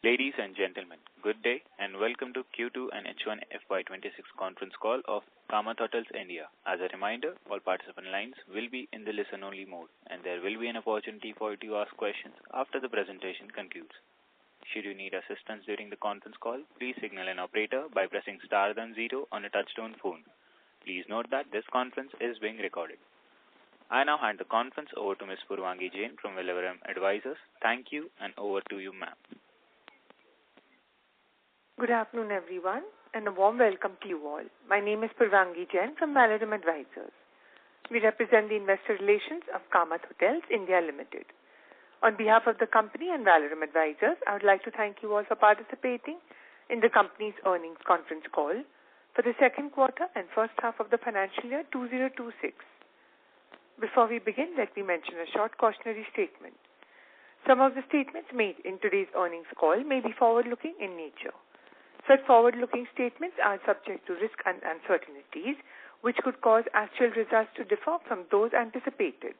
Ladies and gentlemen, good day and welcome to Q2 and H1FY26 conference call of Kamat Hotels India. As a reminder, all participant lines will be in the listen-only mode and there will be an opportunity for you to ask questions after the presentation concludes. Should you need assistance during the conference call, please signal an operator by pressing star then 0 on a touchtone phone. Please note that this conference is being recorded. I now hand the conference over to Ms. Purvangi Jain from Valorum Advisors. Thank you and over to you, ma'am. Good afternoon, everyone, and a warm welcome to you all. My name is Purvangi Jain from Valorum Advisors. We represent the investor relations of Kamat Hotels India Limited. On behalf of the company and Valorum Advisors, I would like to thank you all for participating in the company's earnings conference call for the second quarter and first half of the financial year 2026. Before we begin, let me mention a short cautionary statement. Some of the statements made in today's earnings call may be forward-looking in nature. Such forward-looking statements are subject to risk and uncertainties, which could cause actual results to differ from those anticipated.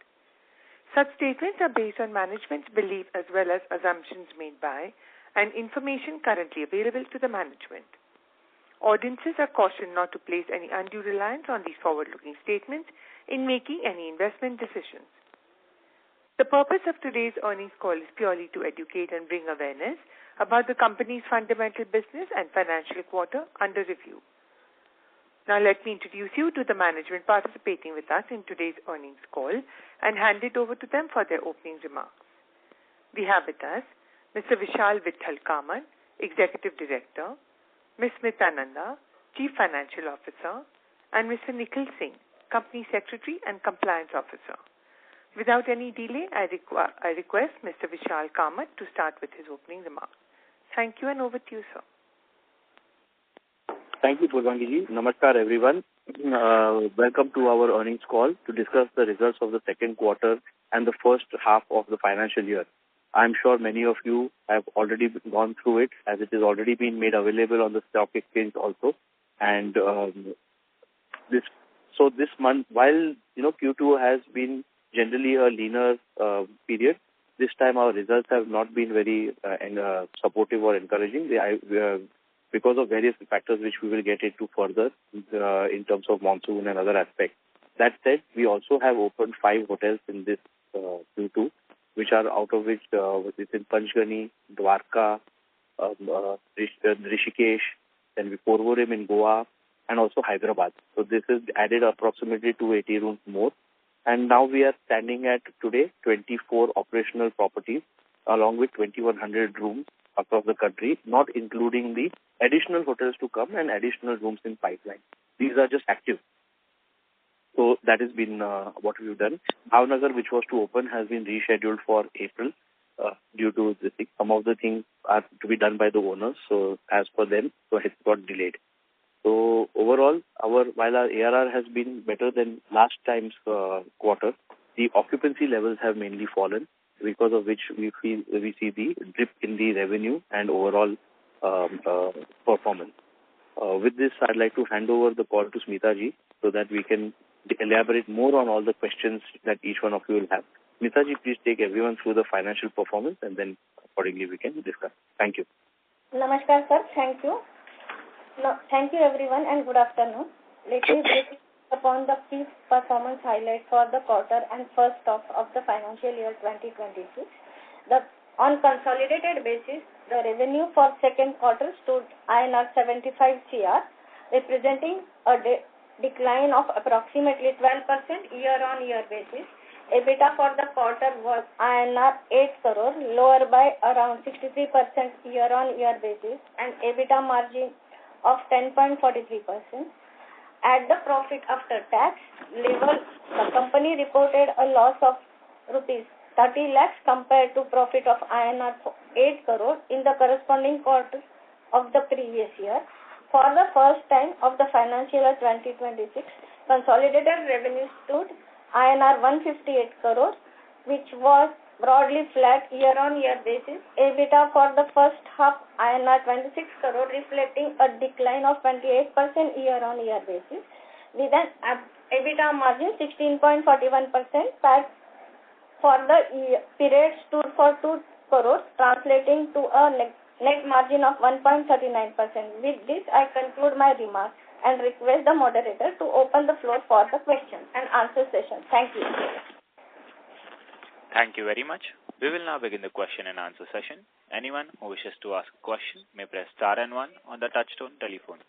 Such statements are based on management's belief as well as assumptions made by and information currently available to the management. Audiences are cautioned not to place any undue reliance on these forward-looking statements in making any investment decisions. The purpose of today's earnings call is purely to educate and bring awareness about the company's fundamental business and financial quarter under review. Now let me introduce you to the management participating with us in today's earnings call and hand it over to them for their opening remarks. We have with us Mr. Vishal Vitthal Kamat, Executive Director, Ms. Smita Nanda, Chief Financial Officer, and Mr. Nikhil Singh, Company Secretary and Compliance Officer. Without any delay, I request Mr. Vishal Kamat to start with his opening remarks. Thank you and over to you, sir. Thank you, Purvangi ji. Namaskar, everyone. Welcome to our earnings call to discuss the results of the second quarter and the first half of the financial year. I'm sure many of you have already gone through it as it has already been made available on the stock exchange also. And this month, while Q2 has been generally a leaner period, this time our results have not been very supportive or encouraging because of various factors which we will get into further in terms of monsoon and other aspects. That said, we also have opened 5 hotels in this Q2, which are out of which it's in Panchgani, Dwarka, Rishikesh, then we Porvorim in Goa, and also Hyderabad. So this has added approximately 280 rooms more. And now we are standing at today 24 operational properties along with 2,100 rooms across the country, not including the additional hotels to come and additional rooms in pipeline. These are just active. So that has been what we've done. Bhavnagar, which was to open, has been rescheduled for April due to some of the things are to be done by the owners. So as per them, so it got delayed. So overall, while our ARR has been better than last time's quarter, the occupancy levels have mainly fallen, because of which we see the dip in the revenue and overall performance. With this, I'd like to hand over the call to Smita ji so that we can elaborate more on all the questions that each one of you will have. Smita ji, please take everyone through the financial performance and then accordingly we can discuss. Thank you. Namaskar, sir. Thank you. Thank you, everyone, and good afternoon. Let me brief upon the key performance highlights for the quarter and first half of the financial year 2026. On consolidated basis, the revenue for second quarter stood INR 75 crore, representing a decline of approximately 12% year-on-year basis. EBITDA for the quarter was INR 8 crore, lower by around 63% year-on-year basis, and EBITDA margin of 10.43%. At the profit after tax level, the company reported a loss of rupees 30 lakhs compared to profit of INR 8 crore in the corresponding quarter of the previous year. For the first time of the financial year 2026, consolidated revenue stood INR 158 crore, which was broadly flat year-on-year basis. EBITDA for the first half INR 26 crore, reflecting a decline of 28% year-on-year basis, with an EBITDA margin 16.41%. PAT for the period stood for 2 crore, translating to a net margin of 1.39%. With this, I conclude my remarks and request the moderator to open the floor for the question and answer session. Thank you. Thank you very much. We will now begin the question and answer session. Anyone who wishes to ask a question may press star and 1 on the touchtone telephone.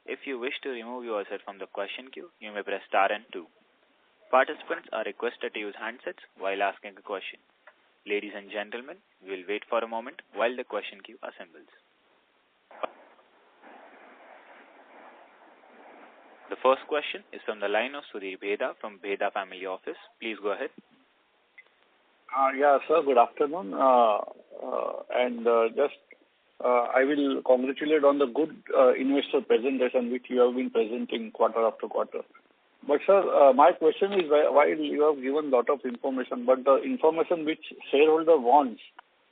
If you wish to remove yourself from the question queue, you may press star and 2. Participants are requested to use handsets while asking a question. Ladies and gentlemen, we will wait for a moment while the question queue assembles. The first question is from the line of Sudhir Bheda from Bheda Family Office. Please go ahead. Yeah, sir, good afternoon. I will congratulate on the good investor presentation which you have been presenting quarter after quarter. But, sir, my question is, while you have given a lot of information, but the information which shareholder wants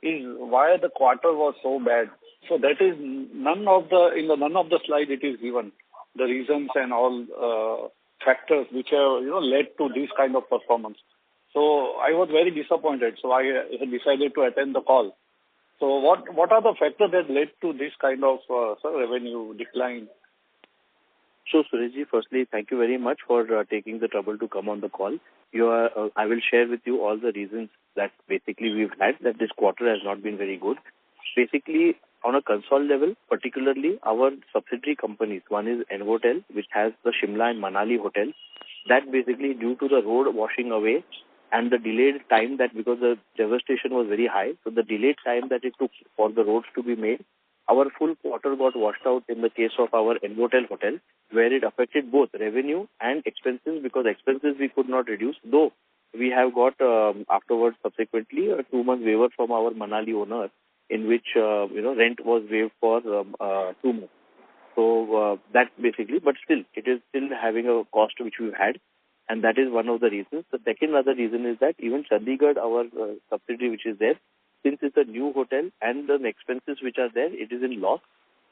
is why the quarter was so bad. So that is none of the slide it is given, the reasons and all factors which have led to this kind of performance. So I was very disappointed. So I decided to attend the call. So what are the factors that led to this kind of revenue decline? So, Sureshji, firstly, thank you very much for taking the trouble to come on the call. I will share with you all the reasons that basically we've had that this quarter has not been very good. Basically, on a Concall level, particularly our subsidiary companies, one is N-Hotel, which has the Shimla and Manali hotel. That basically due to the road washing away and the delayed time that because the devastation was very high, so the delayed time that it took for the roads to be made, our full quarter got washed out in the case of our N-Hotel hotel, where it affected both revenue and expenses because expenses we could not reduce, though we have got afterwards subsequently a 2-month waiver from our Manali owner in which rent was waived for 2 months. So that basically, but still it is still having a cost which we've had, and that is one of the reasons. The second other reason is that even Chandigarh, our subsidiary which is there, since it's a new hotel and the expenses which are there, it is in loss,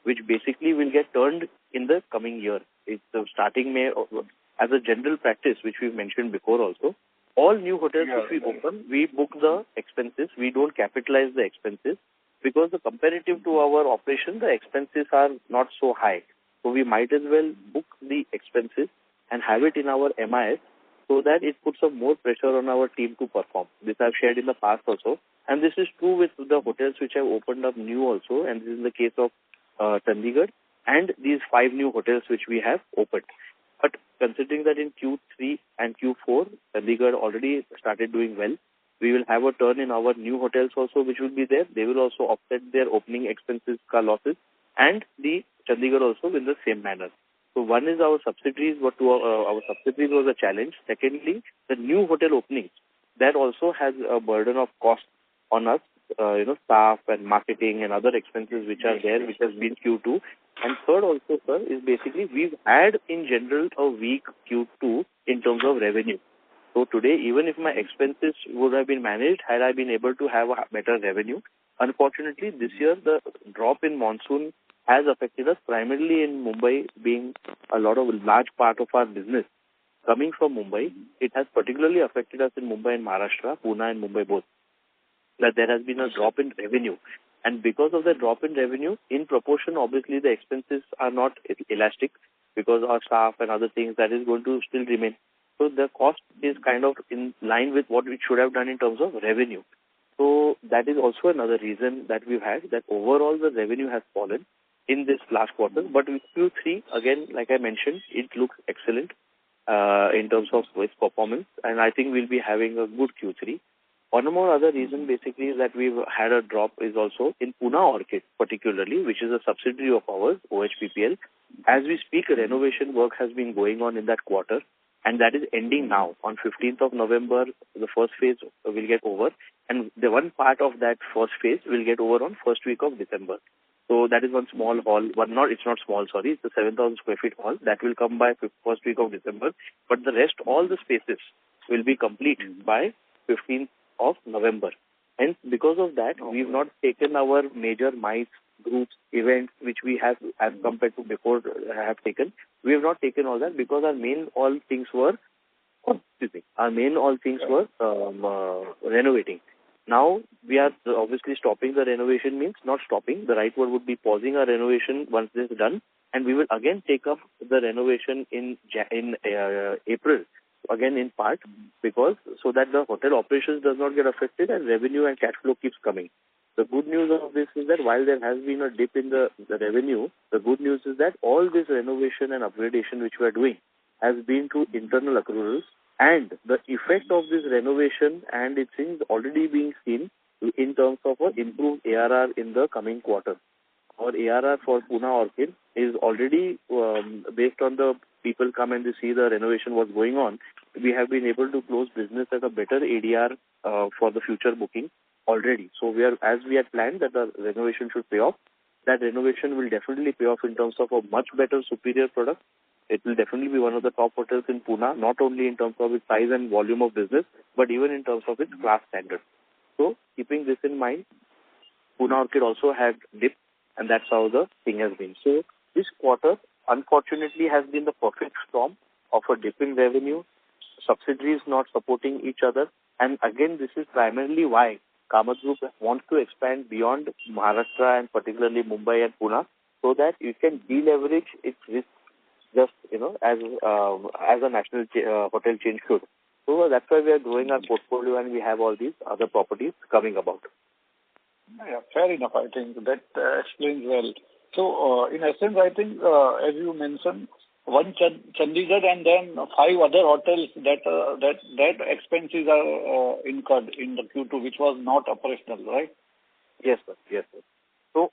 which basically will get turned in the coming year. It's starting May, as a general practice, which we've mentioned before also. All new hotels which we open, we book the expenses. We don't capitalize the expenses because the comparative to our operation, the expenses are not so high. So we might as well book the expenses and have it in our MIS so that it puts some more pressure on our team to perform. This I've shared in the past also. And this is true with the hotels which have opened up new also, and this is the case of Chandigarh and these 5 new hotels which we have opened. But considering that in Q3 and Q4, Chandigarh already started doing well, we will have a turn in our new hotels also which will be there. They will also offset their opening expenses losses, and the Chandigarh also in the same manner. So one is our subsidiaries, our subsidiaries was a challenge. Secondly, the new hotel openings, that also has a burden of cost on us, staff and marketing and other expenses which are there, which has been Q2. And third also, sir, is basically we've had in general a weak Q2 in terms of revenue. So today, even if my expenses would have been managed, had I been able to have a better revenue, unfortunately this year the drop in monsoon has affected us primarily in Mumbai, being a large part of our business coming from Mumbai. It has particularly affected us in Mumbai and Maharashtra, Pune and Mumbai both, that there has been a drop in revenue. And because of the drop in revenue, in proportion, obviously the expenses are not elastic because our staff and other things, that is going to still remain. So the cost is kind of in line with what we should have done in terms of revenue. So that is also another reason that we've had, that overall the revenue has fallen in this last quarter. But with Q3, again, like I mentioned, it looks excellent in terms of its performance, and I think we'll be having a good Q3. One more other reason basically is that we've had a drop is also in Pune Orchid particularly, which is a subsidiary of ours, OHPPL. As we speak, renovation work has been going on in that quarter, and that is ending now. On 15th of November, the first phase will get over, and the one part of that first phase will get over on first week of December. So that is one small hall. It's not small, sorry. It's a 7,000 square feet hall. That will come by first week of December. But the rest, all the spaces will be complete by 15th of November. Hence, because of that, we've not taken our major MICE groups, events, which we have as compared to before have taken. We have not taken all that because our main all things were renovating. Now we are obviously stopping the renovation, means not stopping. The right word would be pausing our renovation once this is done, and we will again take up the renovation in April, again in part, because so that the hotel operations does not get affected and revenue and cash flow keeps coming. The good news of this is that while there has been a dip in the revenue, the good news is that all this renovation and upgradation which we are doing has been through internal accruals, and the effect of this renovation and its things already being seen in terms of an improved ARR in the coming quarter. Our ARR for Pune Orchid is already based on the people come and they see the renovation what's going on. We have been able to close business at a better ADR for the future booking already. So we are, as we had planned that the renovation should pay off, that renovation will definitely pay off in terms of a much better, superior product. It will definitely be one of the top hotels in Pune, not only in terms of its size and volume of business, but even in terms of its class standard. So keeping this in mind, Pune Orchid also had dip, and that's how the thing has been. So this quarter, unfortunately, has been the perfect storm of a dip in revenue, subsidiaries not supporting each other, and again, this is primarily why Kamat Group wants to expand beyond Maharashtra and particularly Mumbai and Pune, so that you can deleverage its risk just, as a national hotel chain should. So that's why we are growing our portfolio and we have all these other properties coming about. Yeah, fair enough. I think that explains well. So, in essence, I think, as you mentioned, one Chandigarh and then 5 other hotels that expenses are incurred in the Q2, which was not operational, right? Yes, sir. Yes, sir. So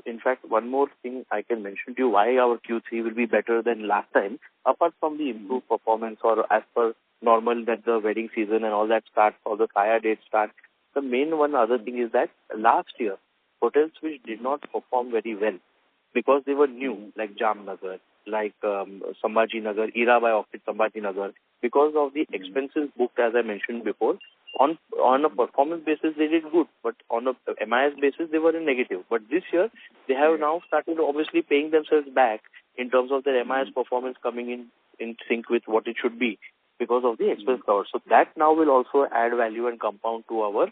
in fact, one more thing I can mention to you why our Q3 will be better than last time, apart from the improved performance or as per normal that the wedding season and all that starts or the fire dates start. The main one other thing is that last year, hotels which did not perform very well because they were new, like Jamnagar, like Sambhaji Nagar, Irabai Orchid Sambhaji Nagar, because of the expenses booked, as I mentioned before, on a performance basis they did good, but on a MIS basis they were in negative. But this year they have now started obviously paying themselves back in terms of their MIS performance coming in sync with what it should be because of the expense cover. So that now will also add value and compound to our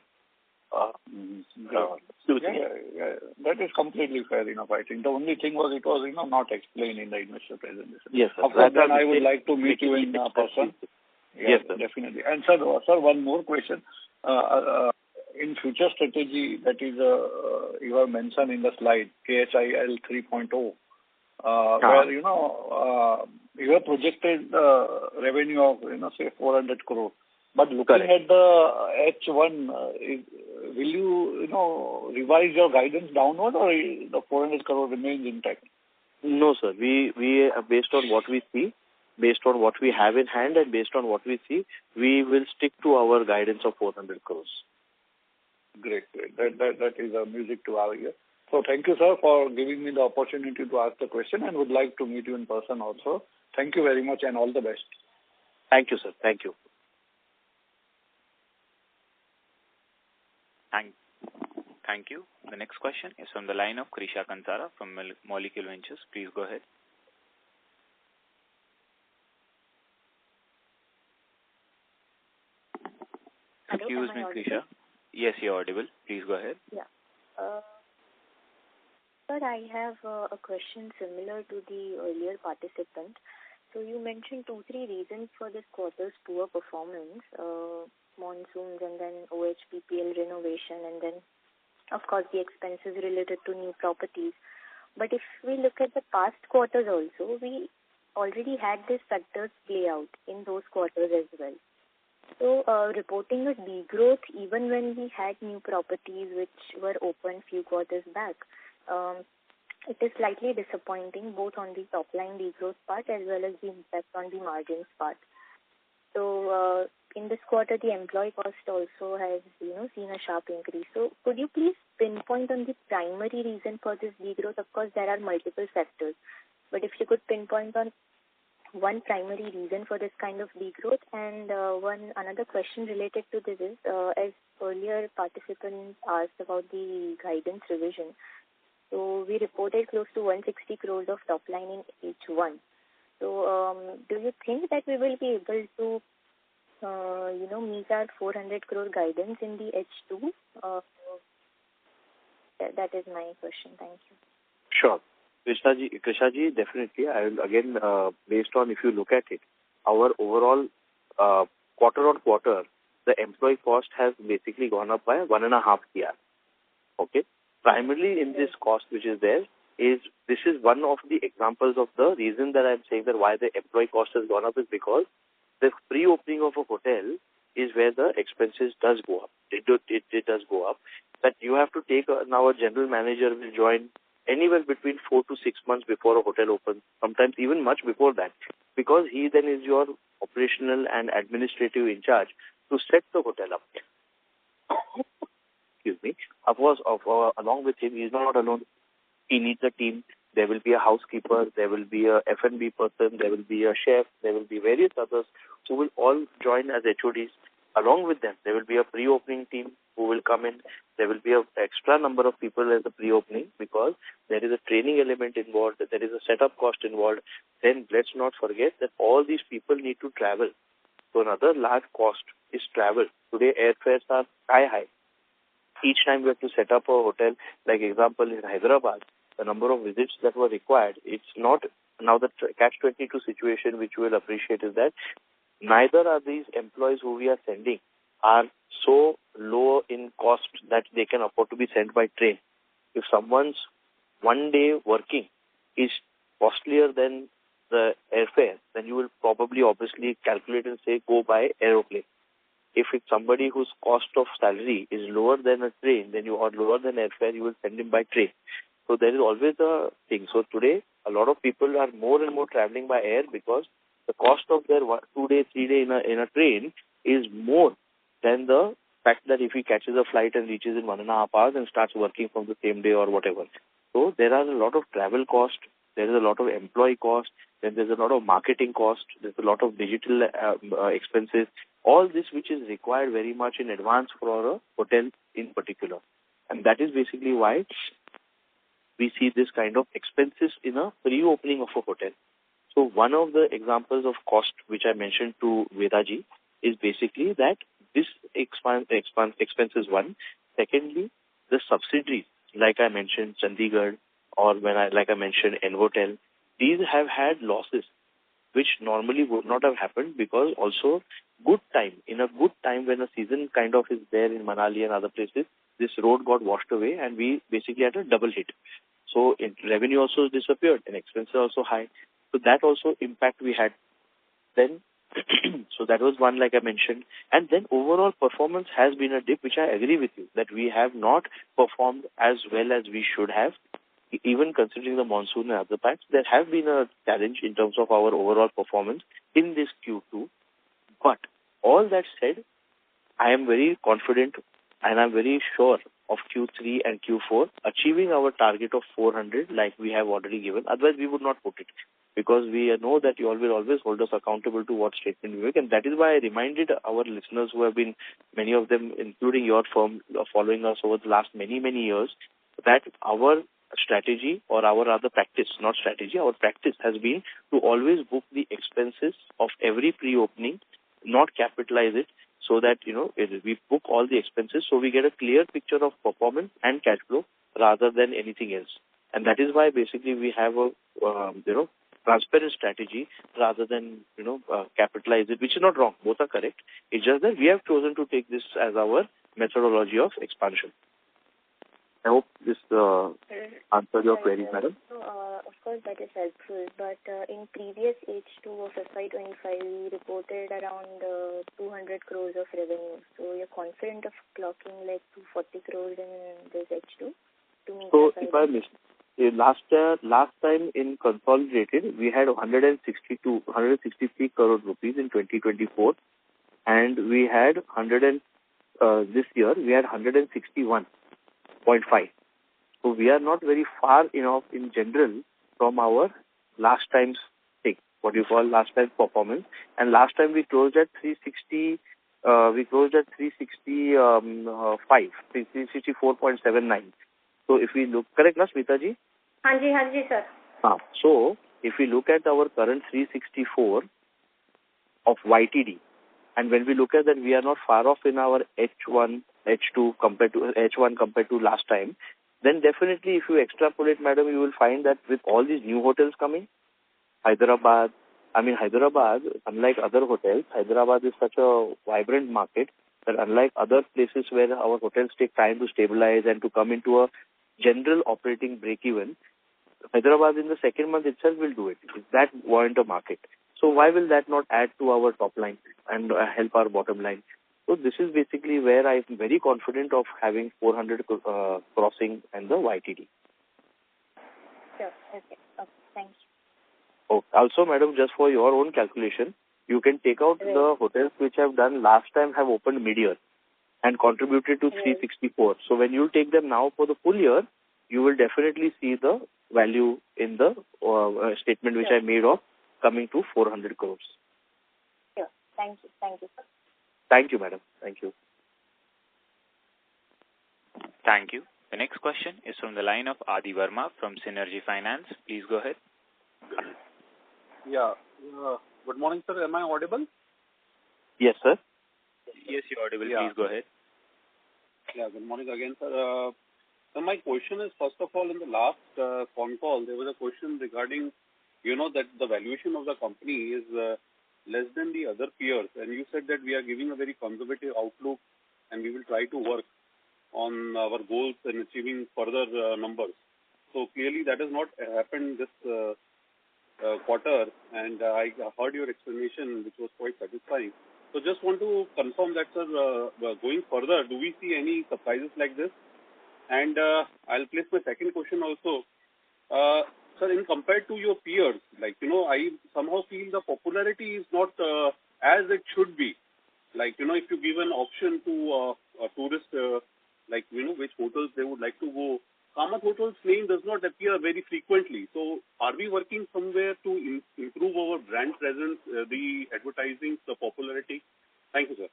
that is completely fair enough. I think the only thing was it was not explained in the investor presentation. Yes, sir. Of course, then I would like to meet you in person. Yes, sir. Definitely. And sir, one more question. In future strategy, that is, you have mentioned in the slide, KHIL 3.0, where, you have projected revenue of, say 400 crore. But looking at the H1, will you, revise your guidance downward or the 400 crore remains intact? No, sir. We based on what we see, based on what we have in hand and based on what we see, we will stick to our guidance of 400 crores. Great. That is music to our ear. So thank you, sir, for giving me the opportunity to ask the question and would like to meet you in person also. Thank you very much and all the best. Thank you, sir. Thank you. Thank you. The next question is from the line of Krisha Kansara from Molecule Ventures. Please go ahead. Hello, Excuse me, Krisha. Yes, you're audible. Please go ahead. Yeah. Sir, I have a question similar to the earlier participant. So you mentioned 2-3 reasons for this quarter's poor performance, monsoons and then OHPPL renovation and then, of course, the expenses related to new properties. But if we look at the past quarters also, we already had these factors play out in those quarters as well. So reporting a degrowth even when we had new properties which were opened few quarters back, it is slightly disappointing both on the top line degrowth part as well as the impact on the margins part. So in this quarter, the employee cost also has seen a sharp increase. So could you please pinpoint on the primary reason for this degrowth? Of course, there are multiple factors, but if you could pinpoint on one primary reason for this kind of degrowth. And another question related to this is, as earlier participants asked about the guidance revision, so we reported close to 160 crores of top line in H1. So do you think that we will be able to meet our 400 crore guidance in the H2? That is my question. Thank you. Sure. Krishnaji, definitely. I will again, based on if you look at it, our overall quarter on quarter, the employee cost has basically gone up by 1.5 CR. Okay. Primarily in this cost which is there this is one of the examples of the reason that I'm saying that why the employee cost has gone up is because the pre-opening of a hotel is where the expenses does go up. It does go up. That you have to take now a general manager will join anywhere between 4 to 6 months before a hotel opens, sometimes even much before that, because he then is your operational and administrative in charge to set the hotel up. Excuse me. Of course, along with him, he is not alone. He needs a team. There will be a housekeeper, there will be a F&B person, there will be a chef, there will be various others who will all join as HODs. Along with them, there will be a pre-opening team who will come in. There will be an extra number of people as a pre-opening because there is a training element involved, there is a setup cost involved. Then let's not forget that all these people need to travel. So another large cost is travel. Today airfares are sky high. Each time we have to set up a hotel, like example in Hyderabad, the number of visits that were required, it's not now the catch-22 situation which you will appreciate is that neither are these employees who we are sending are so low in cost that they can afford to be sent by train. If someone's one day working is costlier than the airfare, then you will probably obviously calculate and say go by aeroplane. If it's somebody whose cost of salary is lower than a train, then or lower than airfare, you will send him by train. So there is always a thing. So today, a lot of people are more and more traveling by air because the cost of their 2 day, 3 day in a train is more than the fact that if he catches a flight and reaches in 1.5 hours and starts working from the same day or whatever. So there are a lot of travel cost, there is a lot of employee cost, then there's a lot of marketing cost, there's a lot of digital expenses, all this which is required very much in advance for a hotel in particular. And that is basically why we see this kind of expenses in a pre-opening of a hotel. So one of the examples of cost which I mentioned to Vedaji is basically that this expenses one. Secondly, the subsidiaries, like I mentioned, Chandigarh, or like I mentioned, N-Hotel, these have had losses which normally would not have happened because also in a good time when a season kind of is there in Manali and other places, this road got washed away and we basically had a double hit. So revenue also disappeared and expenses also high. So that also impact we had. Then, so that was one like I mentioned. And then overall performance has been a dip, which I agree with you, that we have not performed as well as we should have. Even considering the monsoon and other facts, there has been a challenge in terms of our overall performance in this Q2. But all that said, I am very confident and I'm very sure of Q3 and Q4 achieving our target of 400 like we have already given. Otherwise, we would not put it because we know that you all will always hold us accountable to what statement we make. And that is why I reminded our listeners who have been, many of them, including your firm, following us over the last many, many years, that our strategy or our other practice, not strategy, our practice has been to always book the expenses of every pre-opening, not capitalize it, so that, we book all the expenses so we get a clear picture of performance and cash flow rather than anything else. And that is why basically we have a, transparent strategy rather than, capitalize it, which is not wrong. Both are correct. It's just that we have chosen to take this as our methodology of expansion. I hope this answered your query, madam. So, of course, that is helpful. But in previous H2 of FY25, we reported around 200 crores of revenue. So, you're confident of clocking like 240 crores in this H2? So, if I missed, last time in consolidated, we had 163 crore rupees in 2024, and we had this year we had 161.5. So we are not very far enough in general from our last time's thing, what you call last time's performance. And last time we closed at 360. We closed at 364.79. So if we look, correct, na Smita ji? Hanji, sir. So if we look at our current 364 of YTD And when we look at that, we are not far off in our H1, H2 compared to H1 compared to last time. Then definitely, if you extrapolate, madam, you will find that with all these new hotels coming, Hyderabad, unlike other hotels, Hyderabad is such a vibrant market that unlike other places where our hotels take time to stabilize and to come into a general operating break-even, Hyderabad in the second month itself will do it. It's that buoyant a market. So why will that not add to our top line and help our bottom line? So this is basically where I'm very confident of having 400 crossing and the YTD. Sure. Okay. Thank you. Oh, also, madam, just for your own calculation, you can take out the hotels which have done last time have opened mid-year and contributed to 364. So when you take them now for the full year, you will definitely see the value in the statement which I made of coming to 400 crores. Sure. Thank you. Thank you, sir. Thank you, madam. Thank you. Thank you. The next question is from the line of Adi Verma from Synergy Finance. Please go ahead. Yeah. Good morning, sir. Am I audible? Yes, sir. Yes, you're audible. Yeah. Please go ahead. Yeah, good morning again, sir. So my question is, first of all, in the last phone call, there was a question regarding, that the valuation of the company is less than the other peers. And you said that we are giving a very conservative outlook and we will try to work on our goals and achieving further numbers. So clearly that has not happened this quarter, and I heard your explanation, which was quite satisfying. So just want to confirm that, sir, going further, do we see any surprises like this? And I'll place my second question also. Sir, in compared to your peers, I somehow feel the popularity is not as it should be. If you give an option to a tourist, which hotels they would like to go, Kamat Hotel's name does not appear very frequently. So are we working somewhere to improve our brand presence, the advertising, the popularity? Thank you, sir.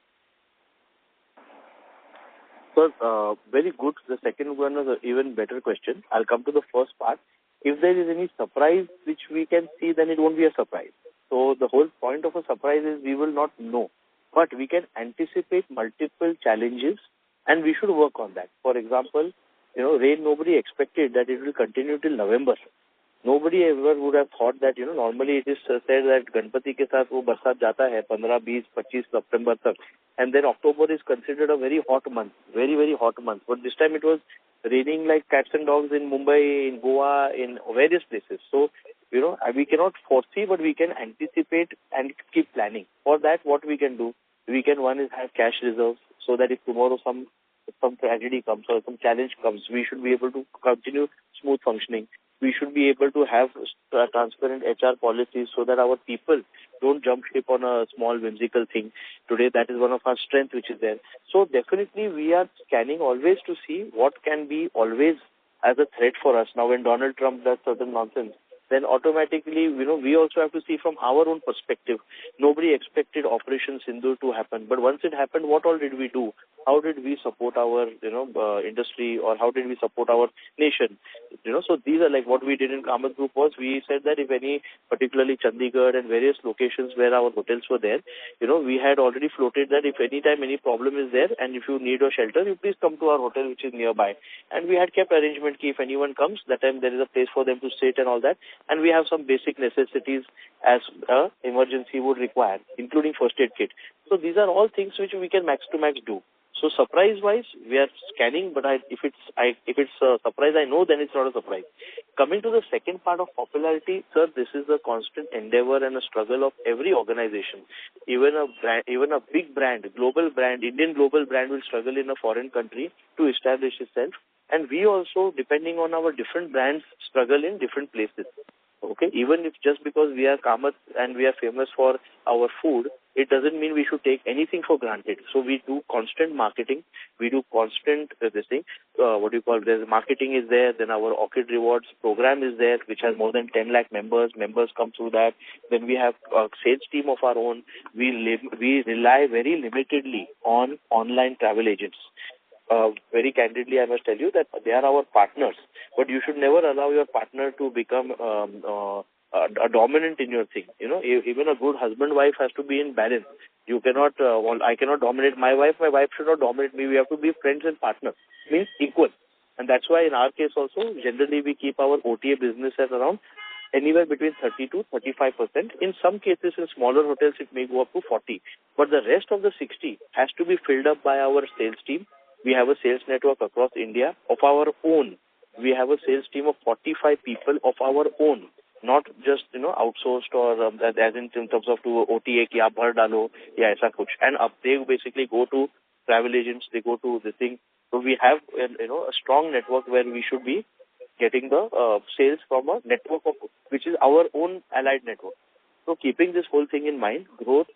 Sir, very good. The second one is an even better question. I'll come to the first part. If there is any surprise which we can see, then it won't be a surprise. So the whole point of a surprise is we will not know. But we can anticipate multiple challenges and we should work on that. For example, rain, nobody expected that it will continue till November. Nobody ever would have thought that, normally it is said that Ganpati ke saath wo barsat jata hai 15, 20, 25 September tak. And then October is considered a very hot month, very, very hot month. But this time it was raining like cats and dogs in Mumbai, in Goa, in various places. So, we cannot foresee, but we can anticipate and keep planning. For that, what we can do, one is have cash reserves so that if tomorrow some tragedy comes or some challenge comes, we should be able to continue smooth functioning. We should be able to have transparent HR policies so that our people don't jump ship on a small whimsical thing. Today, that is one of our strengths which is there. So definitely we are scanning always to see what can be always as a threat for us. Now when Donald Trump does certain nonsense, then automatically, we also have to see from our own perspective. Nobody expected Operation Sindoor to happen. But once it happened, what all did we do? How did we support our, industry, or how did we support our nation? So these are like what we did in Kamat Group was we said that if any, particularly Chandigarh and various locations where our hotels were there, we had already floated that if any time any problem is there and if you need a shelter, you please come to our hotel which is nearby. And we had kept arrangement if anyone comes, that time there is a place for them to sit and all that. And we have some basic necessities as emergency would require, including first aid kit. So these are all things which we can max to max do. So surprise-wise, we are scanning, but if it's a surprise, I know then it's not a surprise. Coming to the second part of popularity, sir, this is a constant endeavor and a struggle of every organization. Even a big brand, global brand, Indian global brand will struggle in a foreign country to establish itself. And we also, depending on our different brands, struggle in different places. Okay, even if just because we are Kamat and we are famous for our food, it doesn't mean we should take anything for granted. So we do constant marketing. We do constant there's marketing is there. Then our Orchid Rewards program is there, which has more than 10 lakh members. Members come through that. Then we have a sales team of our own. We rely very limitedly on online travel agents. Very candidly, I must tell you that they are our partners, but you should never allow your partner to become dominant in your thing. Even a good husband-wife has to be in balance. You cannot, I cannot dominate my wife should not dominate me. We have to be friends and partners, means equal. And that's why in our case also, generally we keep our OTA business at around anywhere between 30 to 35%. In some cases, in smaller hotels, it may go up to 40. But the rest of the 60 has to be filled up by our sales team. We have a sales network across India of our own. We have a sales team of 45 people of our own, not just, outsourced or as in terms of to OTA, ki aap bhar dalo, ya aisa kuch. And they basically go to travel agents, they go to this thing. So we have, a strong network where we should be getting the sales from a network of, which is our own allied network. So keeping this whole thing in mind, growth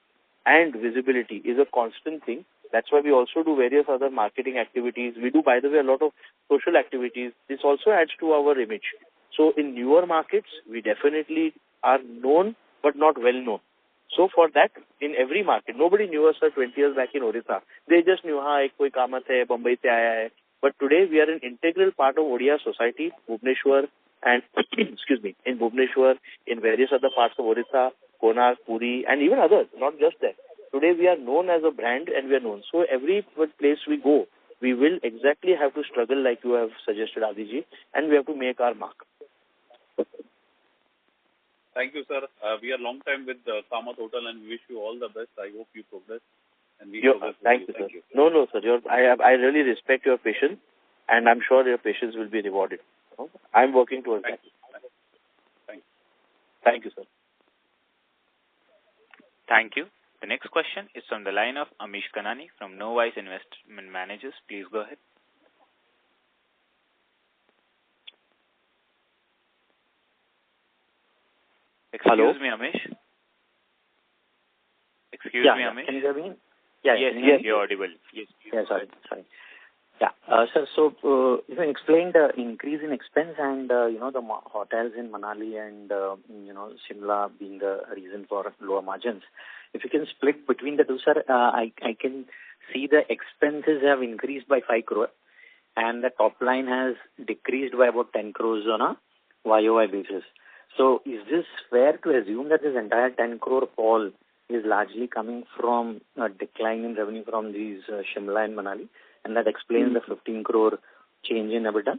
and visibility is a constant thing. That's why we also do various other marketing activities. We do, by the way, a lot of social activities. This also adds to our image. So in newer markets, we definitely are known but not well known. So for that, in every market, nobody knew us 20 years back in Orissa. They just knew, ek koi Kamat hai, Bombay se aaya hai. But today we are an integral part of Odia society, Bhubaneswar, and in Bhubaneswar, in various other parts of Orissa, Konark, Puri, and even others, not just there. Today we are known as a brand and we are known. So every place we go, we will exactly have to struggle like you have suggested, Adiji, and we have to make our mark. Thank you, sir. We are long time with Kamat Hotel and we wish you all the best. I hope you progress. And we progress. Thank you, sir. No, sir. I really respect your patience and I'm sure your patience will be rewarded. I'm working towards that. Thank you, sir. Thank you. The next question is from the line of Amish Kanani from Knowise Investment Managers. Please go ahead. Excuse me, Amish. Excuse me, Amish. Can you hear me? Yes, you're audible. Yes. Yeah, sorry. Sir, so you can explain the increase in expense and, the hotels in Manali and, Shimla being the reason for lower margins. If you can split between the two, sir, I can see the expenses have increased by 5 crore and the top line has decreased by about 10 crores on a YOY basis. So is this fair to assume that this entire 10 crore fall is largely coming from a decline in revenue from these Shimla and Manali, and that explains the 15 crore change in EBITDA?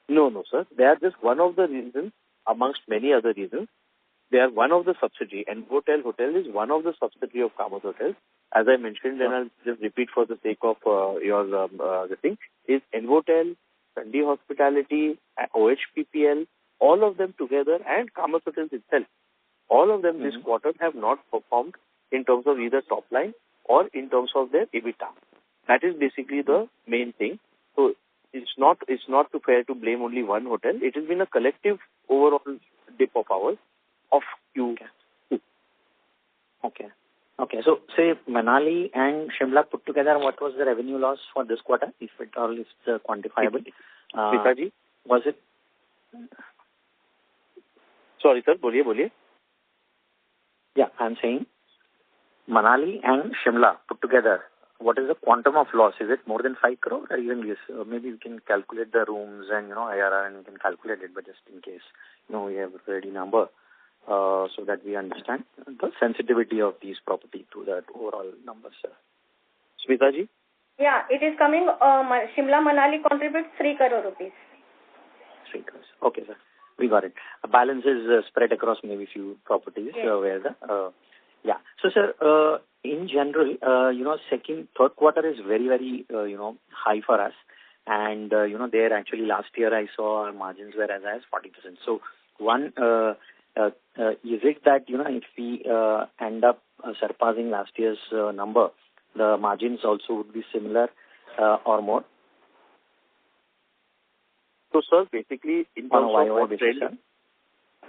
No, sir. They are just one of the reasons amongst many other reasons. They are one of the subsidiary, and Hotel is one of the subsidiary of Kamat Hotels. As I mentioned, and I'll just repeat for the sake of your the thing, is Envotel, Sandi Hospitality, OHPPL, all of them together, and Kamat Hotels itself. All of them this quarter have not performed in terms of either top line or in terms of their EBITDA. That is basically the main thing. So it's not too fair to blame only one hotel. It has been a collective overall dip of ours of Q2. Okay. So say Manali and Shimla put together, what was the revenue loss for this quarter, if it all is quantifiable? Pitaji? Was it? Sorry, sir. Boliye. Yeah, I'm saying Manali and Shimla put together, what is the quantum of loss? Is it more than 5 crore or even less? Maybe we can calculate the rooms and, IRR and we can calculate it, but just in case, we have a ready number so that we understand the sensitivity of these property to that overall number, sir. Smitaji? Yeah, it is coming, Shimla Manali contributes 3 crore rupees. 3 crores. Okay, sir. We got it. A balance is spread across maybe few properties. Yes. Where the So, sir, in general, third quarter is very, very, high for us. And, there actually last year I saw our margins were as high as 40%. So, one, is it that, if we end up surpassing last year's number, the margins also would be similar or more? So, sir, basically, in terms of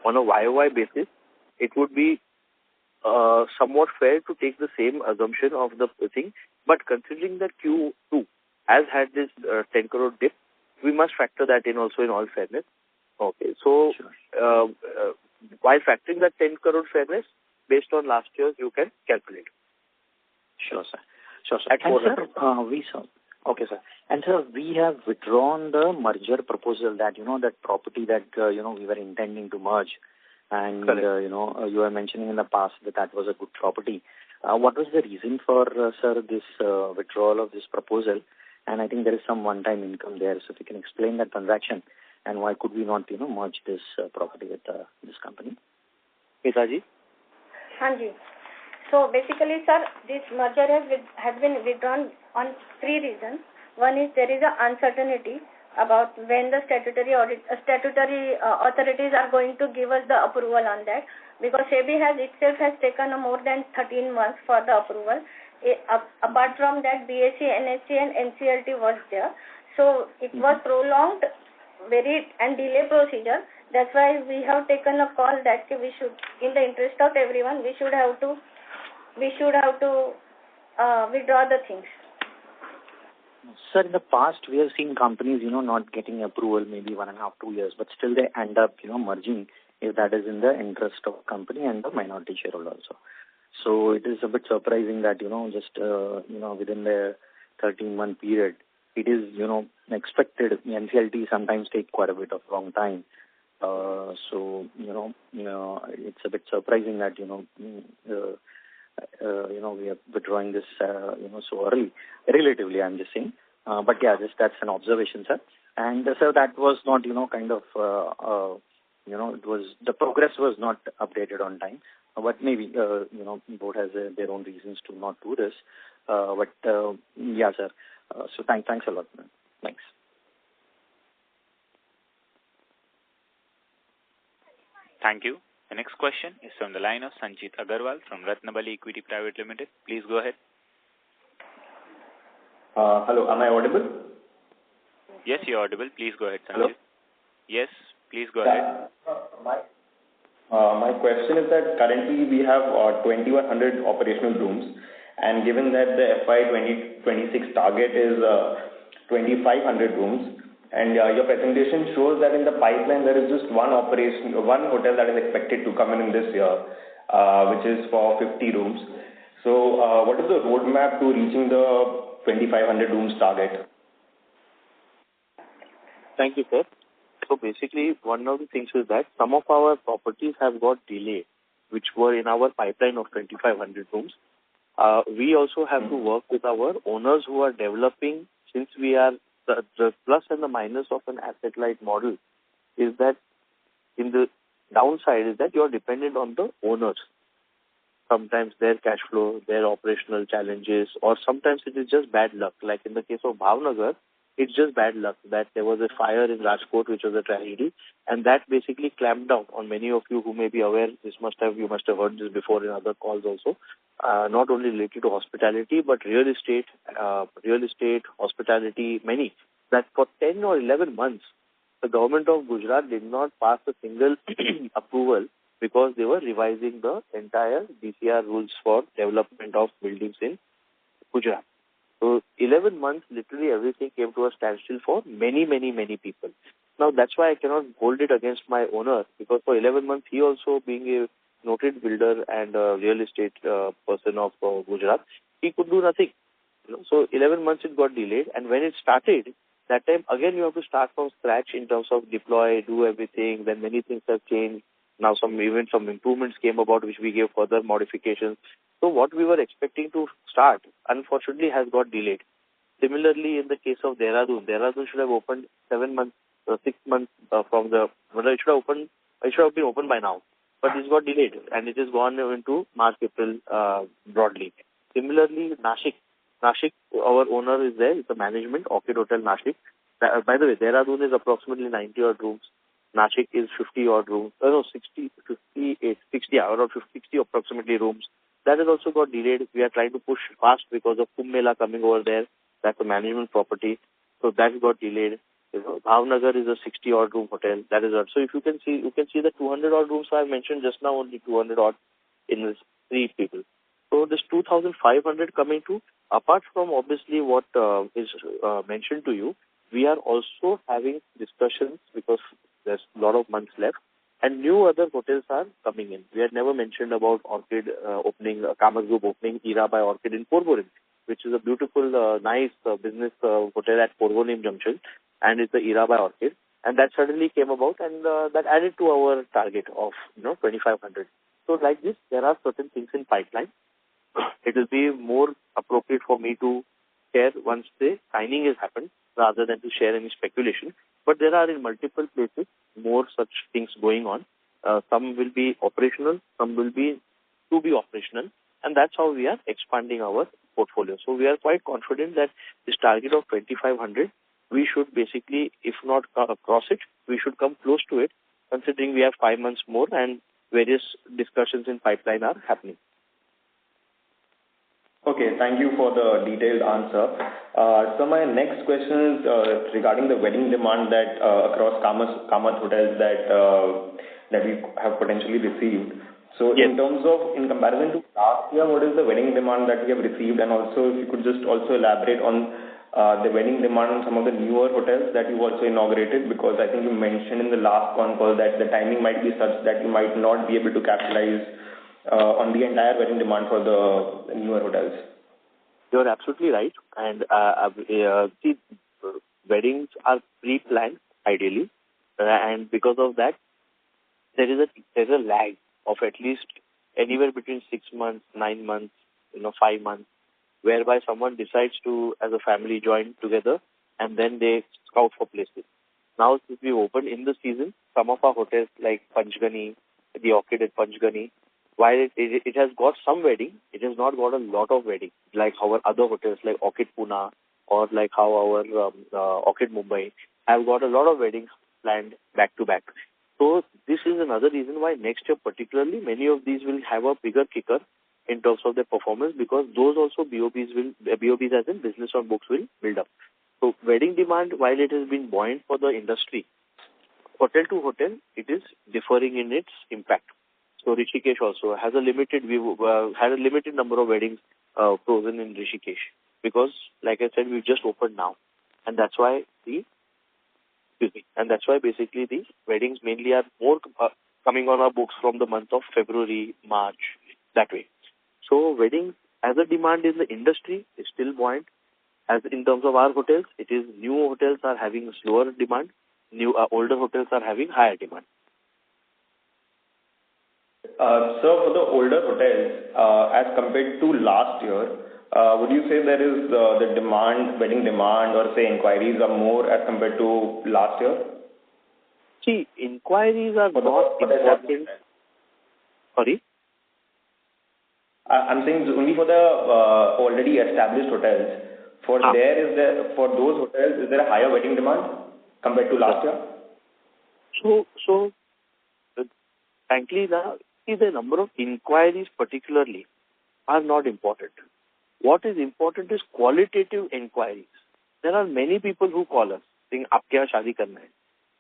on a YOY basis, it would be somewhat fair to take the same assumption of the thing. But considering that Q2 has had this 10 crore dip, we must factor that in also in all fairness. Okay, so while factoring that 10 crore fairness, based on last year's, you can calculate. Sure, sir. And sir, we saw. Okay, sir. And sir, we have withdrawn the merger proposal that, that property that, we were intending to merge. And, you were mentioning in the past that was a good property. What was the reason for, sir, this withdrawal of this proposal? And I think there is some one-time income there. So if you can explain that transaction and why could we not, merge this property with this company? Pitaji? Hanji. So basically, sir, this merger has been withdrawn on 3 reasons. One is there is an uncertainty about when the statutory authorities are going to give us the approval on that, because SEBI itself has taken more than 13 months for the approval. Apart from that, BSc, NSC and NCLT was there. So it was prolonged and delay procedure. That's why we have taken a call that we should, in the interest of everyone, we should have to withdraw the things. Sir, in the past, we have seen companies, not getting approval maybe 1.5, 2 years, but still they end up, merging if that is in the interest of the company and the minority shareholder also. So it is a bit surprising that, just, within the 13-month period, it is, expected. NCLT sometimes take quite a bit of long time. So, it's a bit surprising that, we are withdrawing this, so early, relatively, I'm just saying. But yeah, that's an observation, sir. And sir, that was not, it was, the progress was not updated on time. But maybe, board has their own reasons to not do this. Yeah, sir. So thanks a lot, man. Thanks. Thank you. The next question is from the line of Sanjit Agarwal from Ratnabali Equity Private Limited. Please go ahead. Hello, am I audible? Yes, you're audible. Please go ahead, Sanjit. Hello? Yes, please go ahead. My question is that currently we have 2,100 operational rooms, and given that the FY 2026 target is 2,500 rooms, and your presentation shows that in the pipeline there is just one hotel that is expected to come in this year, which is for 50 rooms. So what is the roadmap to reaching the 2,500 rooms target? Thank you, sir. So basically, one of the things is that some of our properties have got delayed, which were in our pipeline of 2,500 rooms. We also have to work with our owners who are developing, since we are the plus and the minus of an asset-light model is that in the downside is that you are dependent on the owners. Sometimes their cash flow, their operational challenges, or sometimes it is just bad luck. Like in the case of Bhavnagar, it's just bad luck that there was a fire in Rajkot, which was a tragedy, and that basically clamped down on many of you who may be aware. You must have heard this before in other calls also. Not only related to hospitality, but real estate, hospitality, many. That for 10 or 11 months, the government of Gujarat did not pass a single approval because they were revising the entire DCR rules for development of buildings in Gujarat. So 11 months, literally everything came to a standstill for many people. Now that's why I cannot hold it against my owner, because for 11 months he also, being a noted builder and a real estate person of Gujarat, he could do nothing. So 11 months it got delayed, and when it started, that time again you have to start from scratch in terms of deploy, do everything. Then many things have changed. Now some improvements came about which we gave further modifications. So what we were expecting to start, unfortunately, has got delayed. Similarly, in the case of Dehradun should have opened 6 months from the. It should have been open by now, but it's got delayed and it has gone into March, April broadly. Similarly, Nashik, our owner is there. It's the management, Orchid Hotel Nashik. By the way, Dehradun is approximately 90 odd rooms. Nashik is 50 odd rooms. 60 approximately rooms. That has also got delayed. We are trying to push fast because of Kumbh Mela coming over there. That's a management property. So that got delayed. Bhavnagar is a 60 odd room hotel. That is odd. So if you can see the 200 odd rooms I mentioned just now, only 200 odd in this 3 people. So this 2,500 coming to, apart from obviously what is mentioned to you, we are also having discussions because there's a lot of months left, and new other hotels are coming in. We had never mentioned about Orchid opening, Kamat Group opening Era by Orchid in Porvorim, which is a beautiful, nice business hotel at Porvorim Junction, and it's the Era by Orchid. And that suddenly came about, and that added to our target of 2,500. So like this, there are certain things in pipeline. It will be more appropriate for me to share once the signing has happened, rather than to share any speculation. But there are in multiple places more such things going on. Some will be operational, some will be to be operational, and that's how we are expanding our portfolio. So we are quite confident that this target of 2,500, we should basically, if not cross it, we should come close to it, considering we have 5 months more and various discussions in pipeline are happening. Okay, thank you for the detailed answer. So my next question is regarding the wedding demand that across Kamat hotels that we have potentially received. So yes. in comparison to last year, what is the wedding demand that we have received? And also, if you could just also elaborate on the wedding demand on some of the newer hotels that you also inaugurated, because I think you mentioned in the last con call that the timing might be such that you might not be able to capitalize on the entire wedding demand for the newer hotels. You're absolutely right. And see, weddings are pre-planned ideally, and because of that, there's a lag of at least anywhere between 6 months, 9 months, 5 months, whereby someone decides to, as a family, join together, and then they scout for places. Now, since we opened in the season, some of our hotels like Panchgani, the Orchid at Panchgani, while it has got some wedding, it has not got a lot of wedding, like our other hotels like Orchid Pune or like how our Orchid Mumbai have got a lot of weddings planned back to back. So this is another reason why next year particularly many of these will have a bigger kicker in terms of their performance, because those also BOBs as in business on books will build up. So wedding demand, while it has been buoyant for the industry, hotel to hotel, it is differing in its impact. So Rishikesh also has had a limited number of weddings frozen in Rishikesh, because, like I said, we've just opened now, and that's why basically the weddings mainly are more coming on our books from the month of February, March, that way. So weddings as a demand in the industry is still buoyant. As in terms of our hotels, it is new hotels are having slower demand, older hotels are having higher demand. So for the older hotels, as compared to last year, would you say there is the demand, wedding demand, or say inquiries are more as compared to last year? See, inquiries are not important. Sorry? I'm saying only for the already established hotels. For those hotels, is there a higher wedding demand compared to last year? So frankly, the number of inquiries particularly are not important. What is important is qualitative inquiries. There are many people who call us saying, "Aap kya shaadi karna hai?"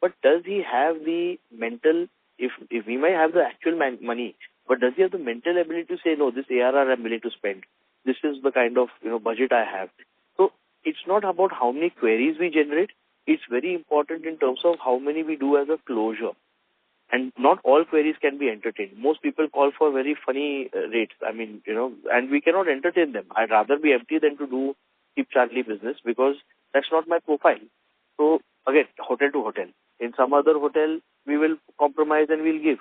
But does he have the mental? If we might have the actual money, but does he have the mental ability to say, "No, this ARR I'm willing to spend. This is the kind of budget I have." So it's not about how many queries we generate. It's very important in terms of how many we do as a closure. And not all queries can be entertained. Most people call for very funny rates. I mean, and we cannot entertain them. I'd rather be empty than to do cheap Charlie business, because that's not my profile. So again, hotel to hotel. In some other hotel, we will compromise and we'll give.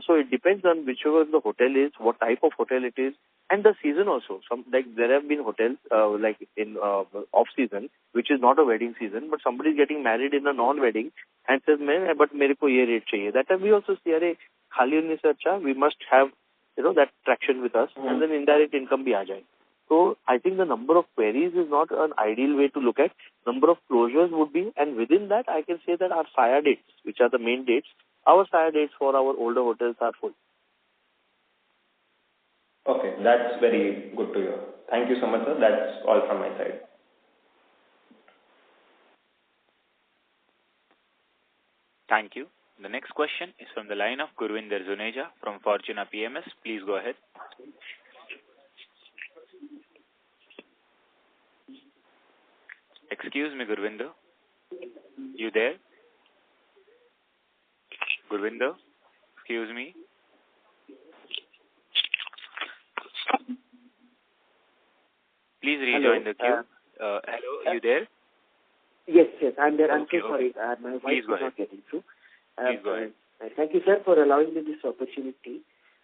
So it depends on whichever the hotel is, what type of hotel it is, and the season also. There have been hotels like in off season, which is not a wedding season, but somebody is getting married in a non-wedding and says, but mere ko ye rate chahiye. That time we also see, khali unne se acha, we must have that traction with us, and then indirect income bhi aa jaye. So I think the number of queries is not an ideal way to look at. Number of closures would be, and within that I can say that our SIA dates, which are the main dates, our SIA dates for our older hotels are full. Okay, that's very good to hear. Thank you so much, sir. That's all from my side. Thank you. The next question is from the line of Gurvinder Zuneja from Fortuna PMS. Please go ahead. Excuse me, Gurvinder. You there? Gurvinder? Excuse me. Please rejoin the queue. Hello, you there? Yes, I'm there. I'm Okay, so sorry. My voice Please is go ahead. not getting through. Please go ahead. Thank you, sir, for allowing me this opportunity.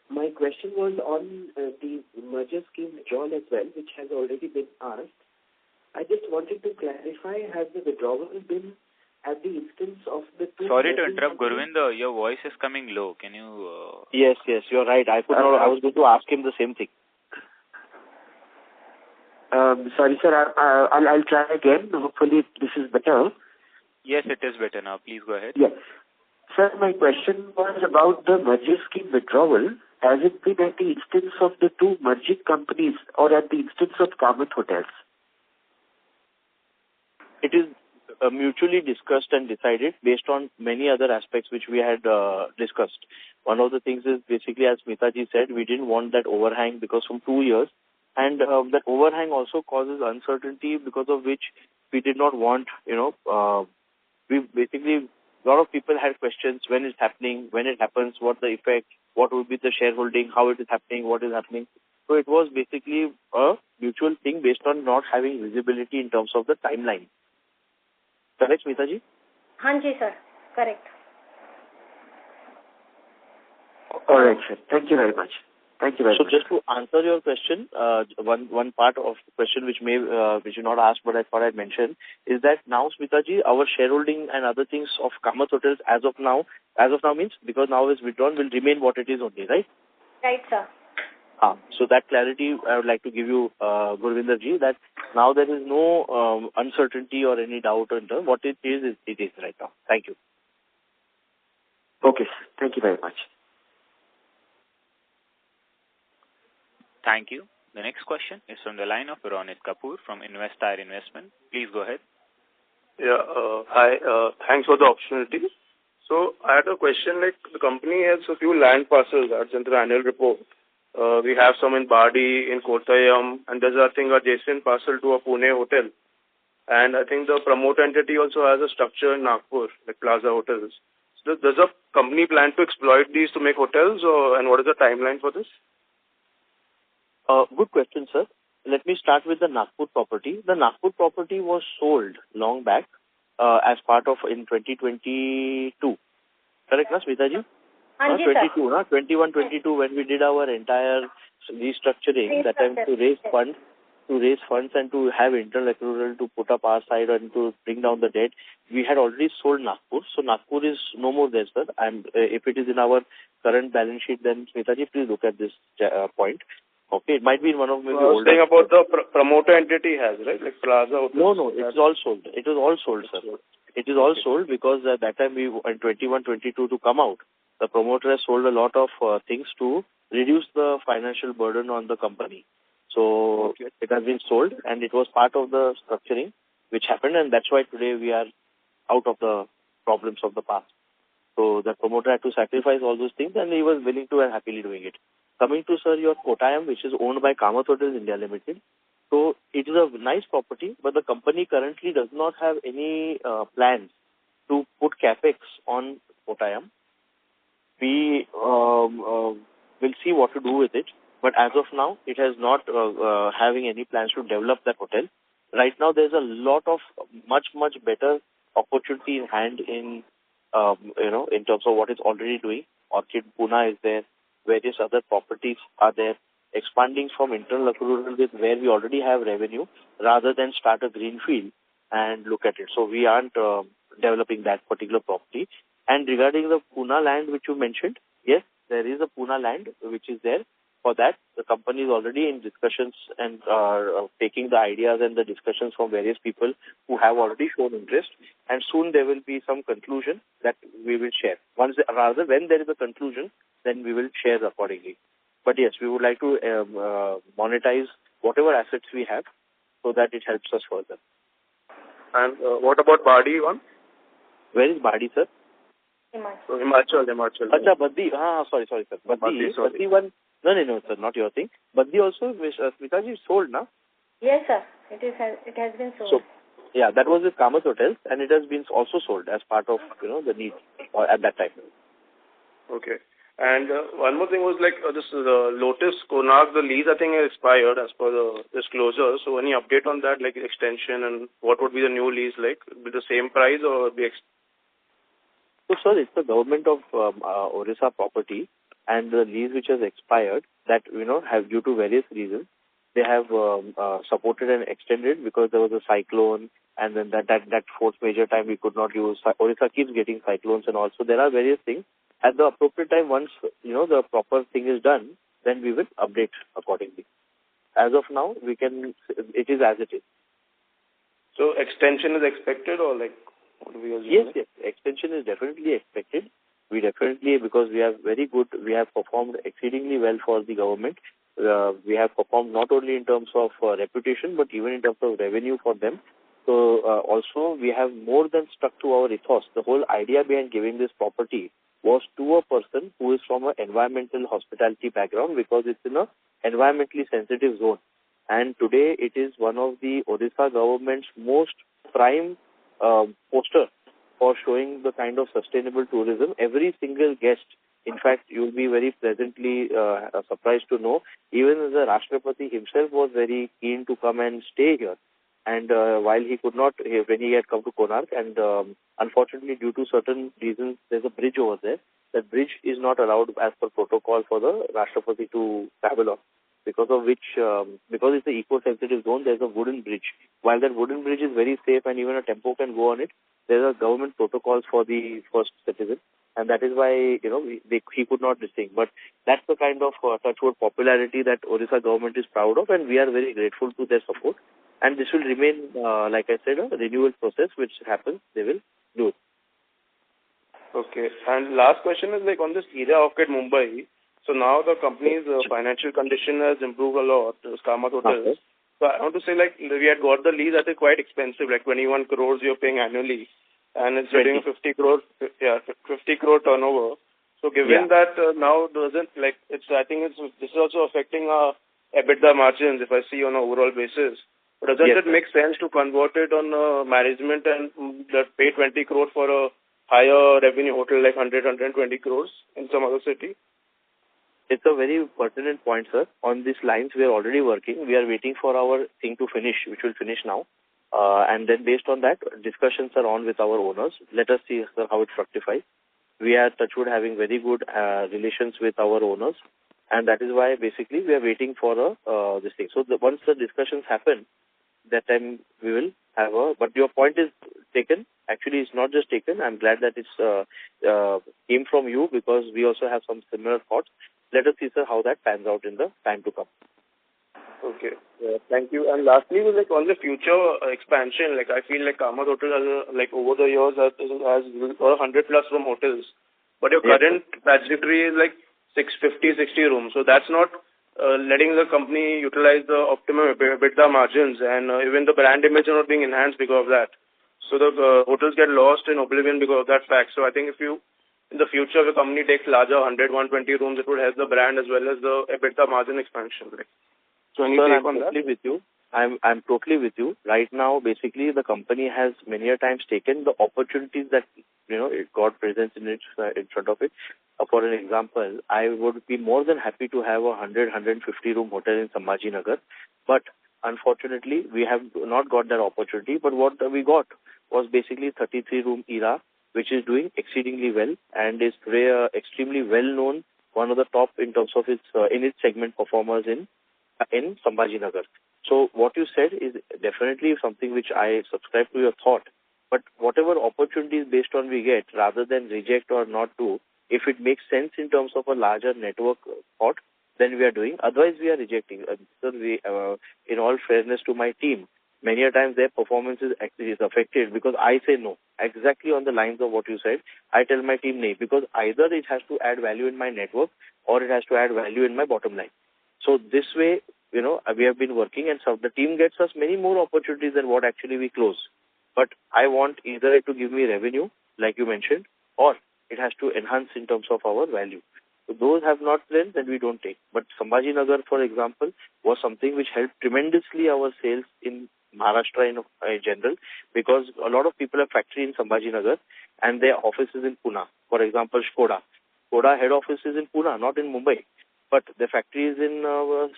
My question was on the merger scheme withdrawal as well, which has already been asked. I just wanted to clarify, has the withdrawal been at the instance of the two... Sorry to interrupt, Gurvind. Your voice is coming low. Can you... Yes, you're right. I was going to ask him the same thing. Sorry, sir. I'll try again. Hopefully this is better. Yes, it is better now. Please go ahead. Yes. Sir, my question was about the merger scheme withdrawal. Has it been at the instance of the two merging companies or at the instance of Kamat Hotels? It is mutually discussed and decided based on many other aspects which we had discussed. One of the things is basically, as Smitaji said, we didn't want that overhang because from 2 years, and that overhang also causes uncertainty, because of which we did not want, we basically, a lot of people had questions: when it's happening, when it happens, what the effect, what will be the shareholding, how it is happening, what is happening. So it was basically a mutual thing based on not having visibility in terms of the timeline. Correct, Smitaji? Hanji, sir. Correct. All right, sir. Thank you very much. So just to answer your question, one part of the question which you not asked, but I thought I'd mention, is that now, Smitaji, our shareholding and other things of Kamat Hotels as of now means, because now is withdrawn, will remain what it is only, right? Right, sir. So that clarity I would like to give you, Gurvinder ji, that now there is no uncertainty or any doubt in terms what it is right now. Thank you. Okay, sir. Thank you very much. Thank you. The next question is from the line of Ronit Kapoor from Investire Investment. Please go ahead. Yeah, hi. Thanks for the opportunity. So I had a question, like the company has a few land parcels that's in the annual report. We have some in Badi, in Kottayam, and there's, I think, adjacent parcel to a Pune hotel. And I think the promoter entity also has a structure in Nagpur, like Plaza Hotels. So does the company plan to exploit these to make hotels, and what is the timeline for this? Good question, sir. Let me start with the Nagpur property. The Nagpur property was sold long back as part of in 2022. Correct, na, Smitaji? 22, 21, 22, when we did our entire restructuring, that time to raise funds and to have internal accrual to put up our side and to bring down the debt, we had already sold Nagpur. So Nagpur is no more there, sir. If it is in our current balance sheet, then Smitaji, please look at this point. Okay, it might be in one of maybe older... saying about the promoter entity has, right? Like Plaza Hotels. No, it's all sold. It is all sold, sir. It is all sold because at that time we, in 21, 22 to come out, the promoter has sold a lot of things to reduce the financial burden on the company. So it has been sold and it was part of the structuring which happened, and that's why today we are out of the problems of the past. So the promoter had to sacrifice all those things and he was willing to and happily doing it. Coming to, sir, your Kottayam, which is owned by Kamat Hotels India Limited. So it is a nice property, but the company currently does not have any plans to put capex on Kottayam. We will see what to do with it, but as of now, it has not having any plans to develop that hotel. Right now, there's a lot of much better opportunity in hand in in terms of what it's already doing. Orchid Pune is there. Various other properties are there, expanding from internal accrual with where we already have revenue rather than start a greenfield and look at it. So we aren't developing that particular property. And regarding the Pune land which you mentioned, yes, there is a Pune land which is there. For that, the company is already in discussions and taking the ideas and the discussions from various people who have already shown interest. And soon there will be some conclusion that we will share. When there is a conclusion, then we will share accordingly. But yes, we would like to monetize whatever assets we have so that it helps us further. And what about Badi one? Where is Badi, sir? Himachal. Acha, Baddi. Sorry, sir. Baddi one. No, sir, not your thing. Baddi also, Smitaji, sold, na? Yes, sir. It has been sold. So, yeah, that was with Kamat Hotels, and it has been also sold as part of, the need at that time. Okay. And one more thing was like this Lotus Konark, the lease I think is expired as per the disclosure. So any update on that, like extension, and what would be the new lease like? Be the same price or be So, sir, it's the government of Orissa property, and the lease which has expired, that, have due to various reasons, they have supported and extended because there was a cyclone, and then that force major time we could not use. Orissa keeps getting cyclones, and also there are various things. At the appropriate time, once, the proper thing is done, then we will update accordingly. As of now, it is as it is. So extension is expected, or like what do we assume? Yes, extension is definitely expected. We definitely, because we have performed exceedingly well for the government. We have performed not only in terms of reputation, but even in terms of revenue for them. So also we have more than stuck to our ethos. The whole idea behind giving this property was to a person who is from an environmental hospitality background, because it's in a environmentally sensitive zone. And today it is one of the Odisha government's most prime poster for showing the kind of sustainable tourism. Every single guest, in fact, you'll be very pleasantly surprised to know, even the Rashtrapati himself was very keen to come and stay here. And while he could not, when he had come to Konark, and unfortunately due to certain reasons, there's a bridge over there. That bridge is not allowed as per protocol for the Rashtrapati to travel on, because of which, because it's an eco-sensitive zone, there's a wooden bridge. While that wooden bridge is very safe and even a tempo can go on it, there are government protocols for the first citizen, and that is why, he could not distinct. But that's the kind of touchwood popularity that Orissa government is proud of, and we are very grateful to their support. And this will remain, like I said, a renewal process which happens. They will do it. Okay. And last question is like on this area Orchid Mumbai. So now the company's financial condition has improved a lot, Kamat Hotels. Okay. So I want to say, like, we had got the lease at a quite expensive, like 21 crores you're paying annually, and it's getting 50 crore turnover. So given that now doesn't, like, I think this is also affecting our EBITDA margins if I see on an overall basis. But doesn't it make sense to convert it on management and pay 20 crore for a higher revenue hotel like 120 crores in some other city? It's a very pertinent point, sir. On these lines, we are already working. We are waiting for our thing to finish, which will finish now. And then based on that, discussions are on with our owners. Let us see, sir, how it fructifies. We are, touchwood, having very good relations with our owners. And that is why, basically, we are waiting for this thing. So once the discussions happen, that time we will have but your point is taken. Actually, it's not just taken. I'm glad that it's came from you, because we also have some similar thoughts. Let us see, sir, how that pans out in the time to come. Okay. Thank you. And lastly, like on the future expansion, like I feel like Kamat Hotel has, like over the years has 100 plus room hotels, but your current trajectory is like 60 rooms. So that's not letting the company utilize the optimum EBITDA margins, and even the brand image is not being enhanced because of that. So the hotels get lost in oblivion because of that fact. So I think if you, in the future, the company takes larger 100, 120 rooms, it would help the brand as well as the EBITDA margin expansion. Right? So any take on that? With you. I'm totally with you. Right now, basically, the company has many a times taken the opportunities that, God presents in front of it. For an example, I would be more than happy to have a 150 room hotel in Sambhajinagar, but unfortunately, we have not got that opportunity. But what we got was basically 33 room era, which is doing exceedingly well and is today extremely well known, one of the top in terms of its in its segment performers in Sambhajinagar. So what you said is definitely something which I subscribe to your thought. But whatever opportunities based on we get, rather than reject or not do, if it makes sense in terms of a larger network thought, then we are doing. Otherwise, we are rejecting. So in all fairness to my team, many a times their performance is affected because I say no. Exactly on the lines of what you said, I tell my team no, because either it has to add value in my network or it has to add value in my bottom line. So this way, we have been working, and so the team gets us many more opportunities than what actually we close. But I want either it to give me revenue, like you mentioned, or it has to enhance in terms of our value. So those have not been, then we don't take. But Sambhajinagar, for example, was something which helped tremendously our sales in Maharashtra in general, because a lot of people have factory in Sambhajinagar and their offices in Pune. For example, Skoda. Skoda head office is in Pune, not in Mumbai, but the factory is in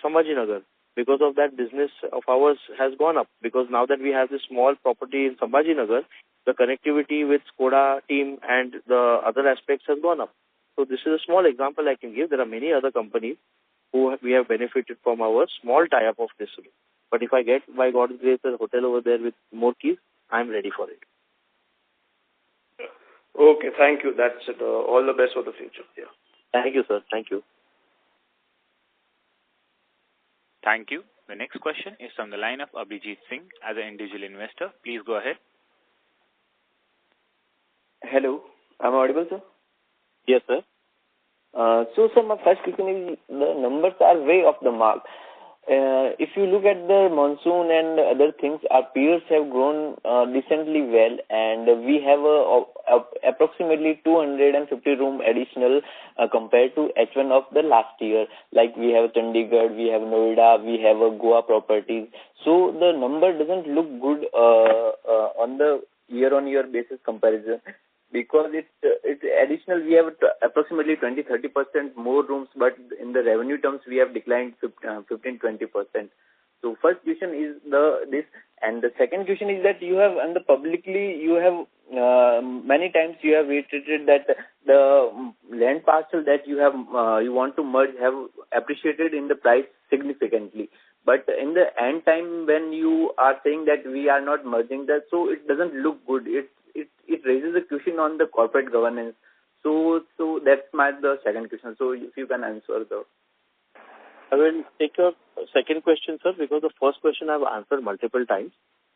Sambhajinagar. Because of that, business of ours has gone up, because now that we have this small property in Sambhajinagar, the connectivity with Skoda team and the other aspects has gone up. So this is a small example I can give. There are many other companies who we have benefited from our small tie-up of this. But if I get, by God's grace, a hotel over there with more keys, I'm ready for it. Okay, thank you. That's it. All the best for the future. Yeah. Thank you, sir. Thank you. Thank you. The next question is from the line of Abhijit Singh as an individual investor. Please go ahead. Hello. Am I audible, sir? Yes, sir. So, sir, my first question is, the numbers are way off the mark. If you look at the monsoon and other things, our peers have grown decently well, and we have approximately 250 room additional compared to H1 of the last year. Like we have Chandigarh, we have Noida, we have Goa properties. So the number doesn't look good on the year-on-year basis comparison, because it's additional. We have approximately 20-30% more rooms, but in the revenue terms we have declined 15-20%. So first question is this, and the second question is that you have, and publicly you have many times you have reiterated that the land parcel that you have you want to merge have appreciated in the price significantly. But in the end time, when you are saying that we are not merging that, so it doesn't look good. It raises a question on the corporate governance. So that's the second question. So if you can answer the. I will take your second question, sir, because the first question I've answered multiple times.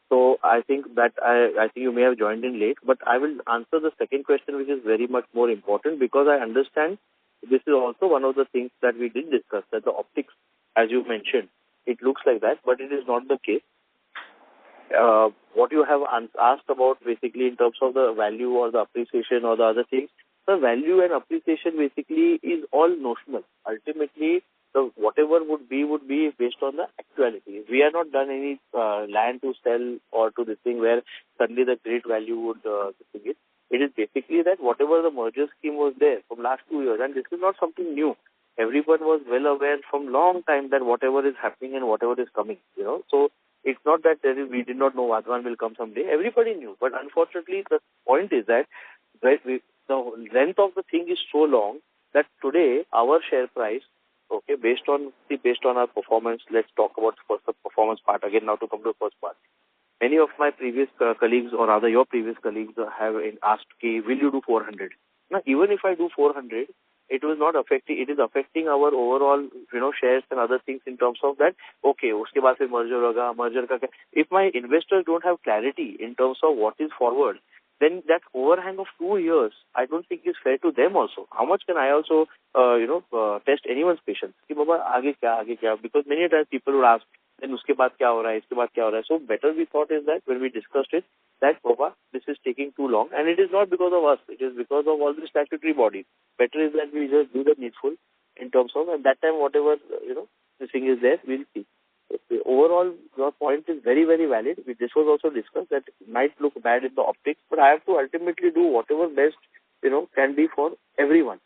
So I think that I think you may have joined in late, but I will answer the second question, which is very much more important, because I understand this is also one of the things that we did discuss, that the optics, as you mentioned, it looks like that, but it is not the case. What you have asked about basically in terms of the value or the appreciation or the other things, the value and appreciation basically is all notional. Ultimately, the whatever would be based on the actuality. We have not done any land to sell or to this thing where suddenly the great value would thing it. It is basically that whatever the merger scheme was there from last 2 years, and this is not something new. Everyone was well aware from long time that whatever is happening and whatever is coming, So it's not that we did not know Vadhavan will come someday. Everybody knew. But unfortunately, the point is that the length of the thing is so long that today our share price, okay, based on our performance, let's talk about first the performance part again. Now to come to the first part. Many of my previous colleagues, or rather your previous colleagues, have asked, will you do 400? Now, even if I do 400, it was not affecting. It is affecting our overall, shares and other things in terms of that. Okay, uske baad se merger hoga, merger ka. If my investors don't have clarity in terms of what is forward, then that overhang of 2 years, I don't think is fair to them also. How much can I also, test anyone's patience? Ki baba, aage kya? Because many times people would ask, then uske baad kya ho raha hai, iske baad kya ho raha hai. So better we thought is that when we discussed it, that baba, this is taking too long, and it is not because of us. It is because of all the statutory bodies. Better is that we just do the needful in terms of, at that time, whatever, the thing is there, we'll see. Overall, your point is very, very valid. This was also discussed that it might look bad in the optics, but I have to ultimately do whatever best, can be for everyone.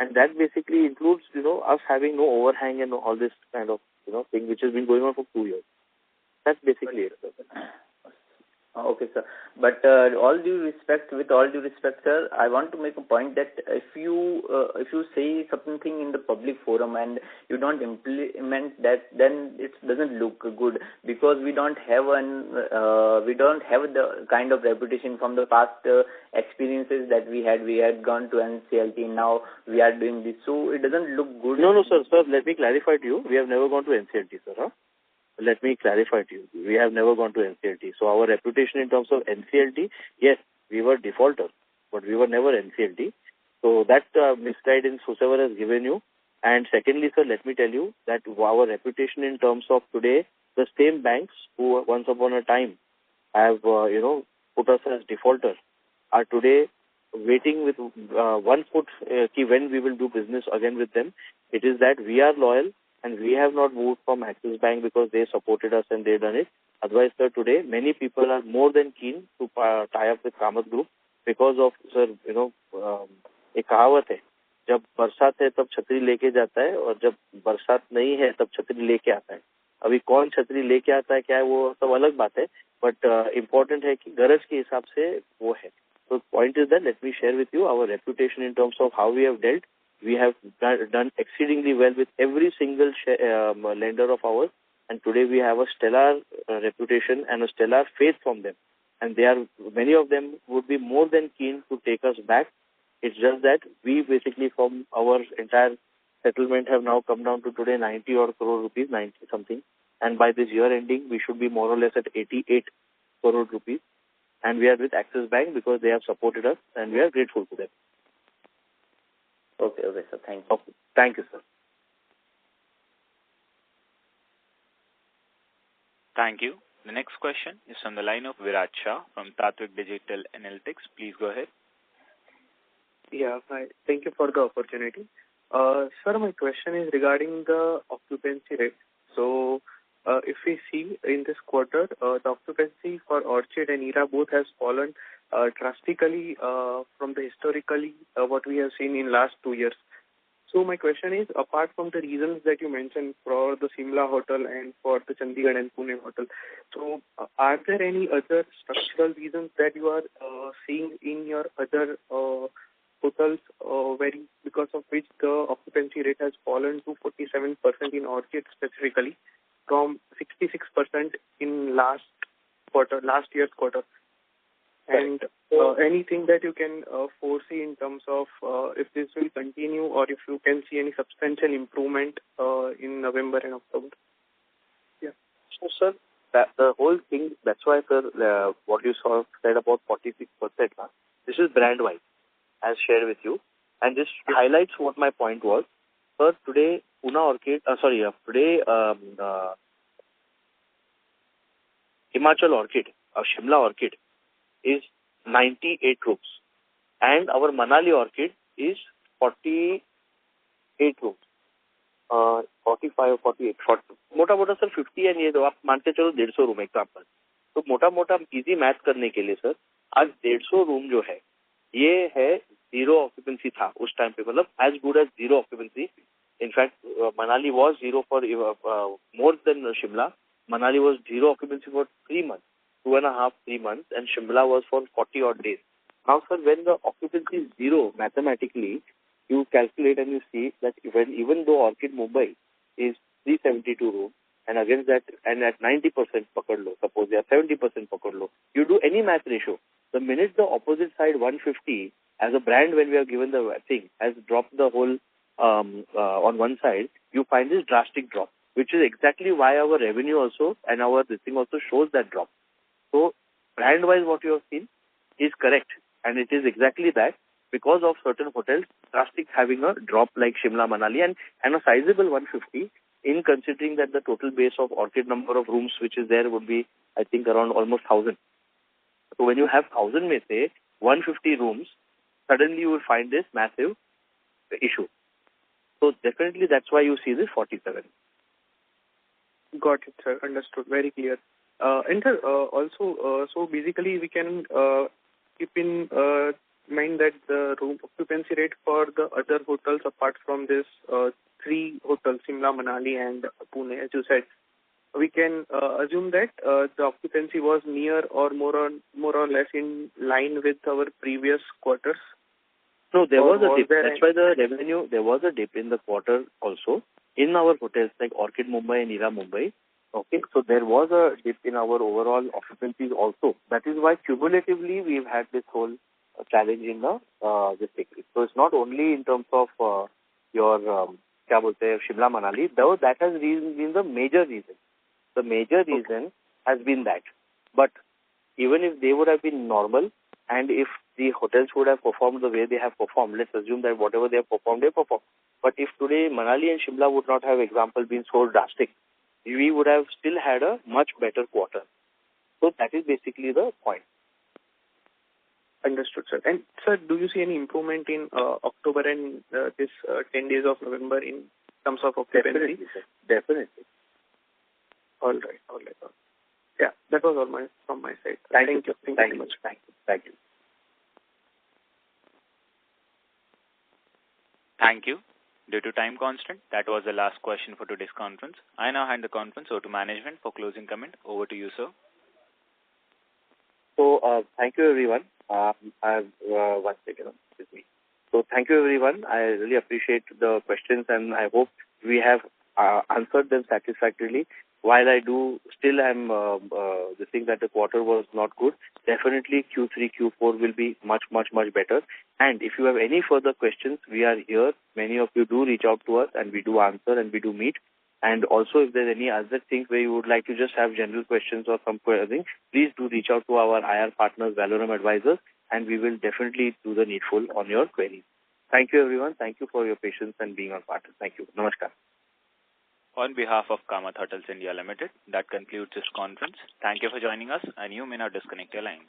And that basically includes, us having no overhang and all this kind of, thing which has been going on for 2 years. That's basically it. Okay, sir. But with all due respect, sir, I want to make a point that if you say something in the public forum and you don't implement that, then it doesn't look good, because we don't have the kind of reputation from the past experiences that we had. We had gone to NCLT, now we are doing this, so it doesn't look good. No, sir. Let me clarify to you. We have never gone to NCLT, sir. Huh? Let me clarify to you. We have never gone to NCLT. So our reputation in terms of NCLT, yes, we were defaulters, but we were never NCLT. So that misguidance whosoever has given you. And secondly, sir, let me tell you that our reputation in terms of today, the same banks who once upon a time have, put us as defaulters are today waiting with one foot when we will do business again with them. It is that we are loyal. And we have not moved from Axis Bank because they supported us and they done it. Otherwise, sir, today, many people are more than keen to tie up with Kamat Group because of, sir, एक कहावत है जब बरसात है तब छतरी लेके जाता है और जब बरसात नहीं है तब छतरी लेके आता है. अभी कौन छतरी लेके आता है क्या है वो सब अलग बात है, बट इम्पोर्टेंट है कि गरज के हिसाब से वो है. So point is that let me share with you our reputation in terms of how we have dealt. We have done exceedingly well with every single lender of ours, and today we have a stellar reputation and a stellar faith from them. And many of them would be more than keen to take us back. It's just that we basically from our entire settlement have now come down to today 90 odd crore rupees, 90 something. And by this year ending, we should be more or less at 88 crore rupees. And we are with Axis Bank because they have supported us and we are grateful to them. Okay, sir. Thank you. Okay. Thank you, sir. Thank you. The next question is from the line of Virat Shah from Tatwik Digital Analytics. Please go ahead. Yeah, hi. Thank you for the opportunity. Sir, my question is regarding the occupancy rate. So, if we see in this quarter, the occupancy for Orchid and Era both has fallen drastically from the historically what we have seen in last 2 years. So my question is, apart from the reasons that you mentioned for the Simla hotel and for the Chandigarh and Pune hotel, so are there any other structural reasons that you are seeing in your other hotels because of which the occupancy rate has fallen to 47% in Orchid specifically from 66% in last year's quarter? And anything that you can foresee in terms of if this will continue or if you can see any substantial improvement in November and October? Yeah. So, sir, the whole thing, that's why, sir, what you said about 46%, this is brand-wise, as shared with you. And this highlights what my point was. Sir, today, Himachal Orchid, Shimla Orchid, is 98 rooms. And our Manali Orchid is 48 rooms. 45 or 48. मोटा sir 50 and ये तो आप मानते चलो 150 room example. तो मोटा easy math करने के लिए सर आज 150 रूम जो है ये है जीरो ऑक्यूपेंसी था उस टाइम पे, मतलब as good as zero occupancy. In fact Manali was zero for more than Shimla. Manali was zero occupancy for 3 months, 2.5, 3 months, and Shimla was for 40 odd days. Now, sir, when the occupancy is zero, mathematically, you calculate and you see that even though Orchid Mumbai is 372 rooms, and against that, and at 90% pakad lo, suppose they are 70% pakad lo, you do any math ratio. The minute the opposite side 150, as a brand, when we are given the thing, has dropped the whole on one side, you find this drastic drop, which is exactly why our revenue also and our this thing also shows that drop. So brand-wise what you have seen is correct, and it is exactly that because of certain hotels drastic having a drop like Shimla, Manali and a sizable 150 in considering that the total base of Orchid number of rooms which is there would be I think around almost 1,000. So when you have 1,000 may say 150 rooms, suddenly you will find this massive issue. So definitely that's why you see this 47. Got it, sir. Understood. Very clear. And sir, also, so basically we can keep in mind that the room occupancy rate for the other hotels apart from this 3 hotels, Simla, Manali and Pune, as you said, we can assume that the occupancy was near or more or less in line with our previous quarters. No, there was a dip. That's why the revenue, there was a dip in the quarter also. In our hotels like Orchid Mumbai and Era Mumbai, okay, so there was a dip in our overall occupancies also. That is why cumulatively we've had this whole challenge in the this thing. So it's not only in terms of your Shimla Manali, though that has been the major reason. The major reason has been that. But even if they would have been normal, and if the hotels would have performed the way they have performed, let's assume that whatever they have performed, they performed. But if today Manali and Shimla would not have, example, been so drastic, we would have still had a much better quarter. So that is basically the point. Understood, sir. And sir, do you see any improvement in October and this 10 days of November in terms of occupancy? Definitely, sir. Definitely. All right. Yeah, that was all from my side. Thank you. Thank you very much. Thank you. Thank you. Due to time constraint, that was the last question for today's conference. I now hand the conference over to management for closing comment. Over to you, sir. So, thank you, everyone. I have one second with me. So, thank you, everyone. I really appreciate the questions, and I hope we have answered them satisfactorily. While I do still am the thing that the quarter was not good, definitely Q3, Q4 will be much, much, much better. And if you have any further questions, we are here. Many of you do reach out to us, and we do answer, and we do meet. And also, if there's any other things where you would like to just have general questions or some thing, please do reach out to our IR partners, Valorum Advisors, and we will definitely do the needful on your queries. Thank you, everyone. Thank you for your patience and being on part. Thank you. Namaskar. On behalf of Kamat Hotels India Limited, that concludes this conference. Thank you for joining us, and you may now disconnect your lines.